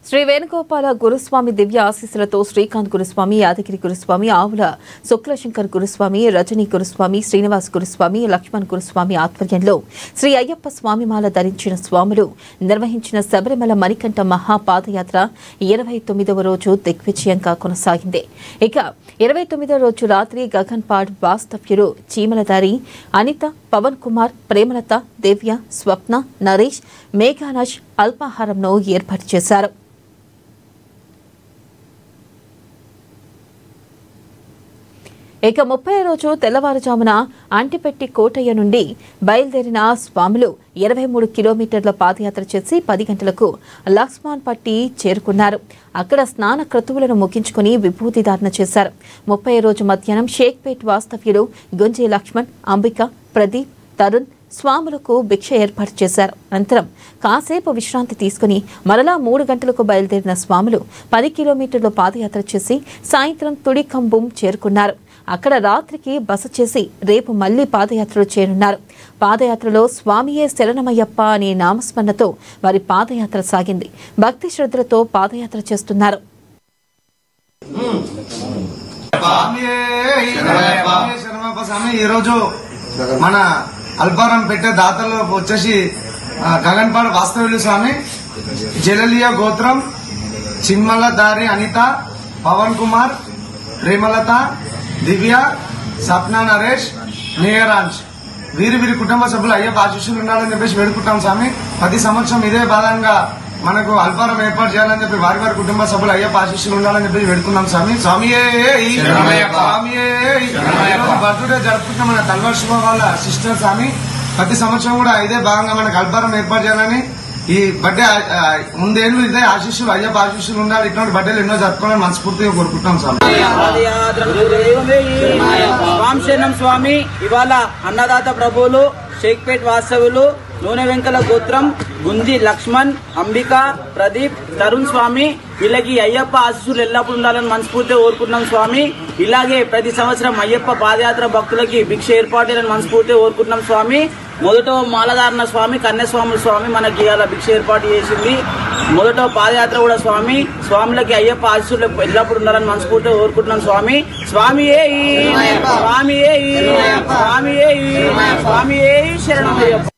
శ్రీ వేణుగోపాల గురుస్వామి దివ్య ఆశీస్సులతో శ్రీకాంత్ గురుస్వామి, యాదగిరి గురుస్వామి, ఆవుల శుక్లశంకర్ గురుస్వామి, రజనీ గురుస్వామి, శ్రీనివాస్ గురుస్వామి, లక్ష్మణ్ గురుస్వామి ఆధ్వర్యంలో శ్రీ అయ్యప్ప స్వామిమాల ధరించిన స్వాములు నిర్వహించిన శబరిమల మణికంఠ మహాపాదయాత్ర 29వ రోజు దిగ్విజయంగా కొనసాగింది. ఇక 29వ రోజు రాత్రి గగన్పాడ్ వాస్తవ్యులు చీమలదారి అనిత, పవన్ కుమార్, ప్రేమలత, దివ్య, స్వప్న, నరేష్, మేఘానాజ్ అల్పాహారంను ఏర్పాటు చేశారు. ఇక 30వ రోజు తెల్లవారుజామున అంటిపెట్టి కోటయ్య నుండి బయలుదేరిన స్వాములు 23 కిలోమీటర్ల పాదయాత్ర చేసి 10 గంటలకు లక్ష్మణ్ పట్టి చేరుకున్నారు. అక్కడ స్నాన క్రతువులను ముగించుకుని విభూతి ధారణ చేశారు. 30వ రోజు మధ్యాహ్నం షేక్పేట్ వాస్తవ్యులు గుంజి లక్ష్మణ్, అంబిక, ప్రదీప్, తరుణ్ స్వాములకు భిక్ష ఏర్పాటు చేశారు. అనంతరం కాసేపు విశ్రాంతి తీసుకుని మరలా 3 గంటలకు బయలుదేరిన స్వాములు 10 కిలోమీటర్ల పాదయాత్ర చేసి సాయంత్రం తుడికంబుం చేరుకున్నారు. అక్కడ రాత్రికి బస చేసి రేపు మళ్లీ పాదయాత్రలో చేరున్నారు. పాదయాత్రలో స్వామియే శరణమయ్యప్ప అనే నామస్మరణతో వారి పాదయాత్ర సాగింది. భక్తి శ్రద్ధలతో పాదయాత్ర చేస్తున్నారు. మన అల్పారం పెట్టే దాతల్లో వచ్చేసి గగన్పాడ్ వాస్తవ్యులు స్వామి, జలలియా గోత్రం, చిన్మలదారి అనిత, పవన్ కుమార్, ప్రేమలత, దివ్య, సప్న, నరేష్, నేయరాంజ్ వీరి కుటుంబ సభ్యులు అయ్యప్ప ఆశీస్సులు ఉండాలని చెప్పేసి వేడుకుంటాం స్వామి. ప్రతి సంవత్సరం ఇదే భాగంగా మనకు అల్పారం ఏర్పాటు చేయాలని చెప్పి వారి కుటుంబ సభ్యులు అయ్యప్ప ఆశీస్సులు ఉండాలని చెప్పి వేడుకున్నాం స్వామి. స్వామియే బర్త్డే జరుపుకుంటున్న మన తల్వార్ శుభ వాళ్ళ సిస్టర్ స్వామి. ప్రతి సంవత్సరం కూడా ఇదే భాగంగా మనకు అల్పారం ఏర్పాటు చేయాలని, ఈ బర్త్డే ముందేళ్ళు ఇదే ఆశీస్సులు అయ్యప్ప ఆశీస్సులు ఉండాలి. ఇటువంటి బర్త్డేలు ఎన్నో జరుపుకోవాలని మనస్ఫూర్తిగా కోరుకుంటున్నాం స్వామి. స్వామి ఇవాళ అన్నదాత ప్రభువులు, షేక్పేట్ వాస్తవులు, నూనె వెంకల గోత్రం, గుంజి లక్ష్మణ్, అంబిక, ప్రదీప్, తరుణ్ స్వామి వీళ్ళకి అయ్యప్ప ఆశీస్సులు ఎల్లప్పుడు ఉండాలని మనస్ఫూర్తిగా కోరుకుంటున్నాం స్వామి. ఇలాగే ప్రతి సంవత్సరం అయ్యప్ప పాదయాత్ర భక్తులకి భిక్ష ఏర్పాటు మనస్ఫూర్తిగా కోరుకుంటున్నాం స్వామి. మొదట మాలధారణ స్వామి, కన్యాస్వాముల స్వామి మనకి ఇవాళ భిక్ష ఏర్పాటు చేసింది. మొదట పాదయాత్ర కూడా స్వామి, స్వాములకి అయ్యప్ప ఆశీస్సులు ఎల్లప్పుడు ఉండాలని మనస్ఫూర్తిగా కోరుకుంటున్నాం స్వామి. స్వామియే స్వామియే స్వామియే శరణమయ్యప్ప.